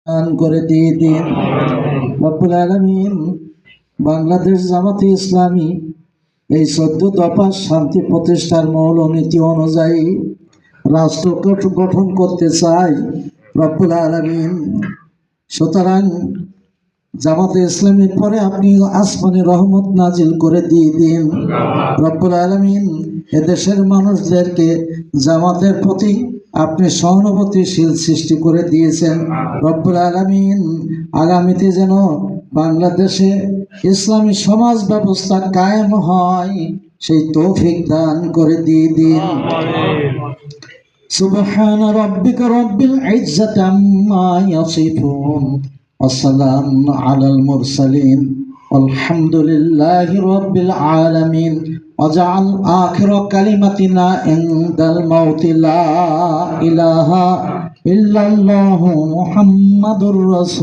দান করে দিয়ে দিন রব্বুল আলামিন। বাংলাদেশ জামাতে ইসলামী এই 14 দফা শান্তি প্রতিষ্ঠার মূলনীতি অনুযায়ী রাষ্ট্র গঠন করতে চাই রব্বুল আলামিন। সুতরাং জামাতে ইসলামীর পরে আপনি আসমানি রহমত নাজিল করে দিয়ে দিন রব্বুল আলামিন। এদেশের মানুষদেরকে জামাতের প্রতি আপনি সহানুভূতিশীল সৃষ্টি করে দিয়েছেন রব্বুল আলামিন। আগামীতে যেন বাংলাদেশে ইসলামী সমাজ ব্যবস্থা কায়েম হয় সেই তৌফিক দান করে দিয়ে দিন। সুবহান রাব্বিকা রব্বিল ইজ্জাতি আম্মা ইয়াসিফুন ওয়া সালামুন আলাল মুরসালিন আলহামদুলিল্লাহি রাব্বিল আলামিন। ওয়াজআল আখিরা কালিমাতিনা ইনদাল মাউতি লা ইলাহা ইল্লাল্লাহু মুহাম্মাদুর রাসূল।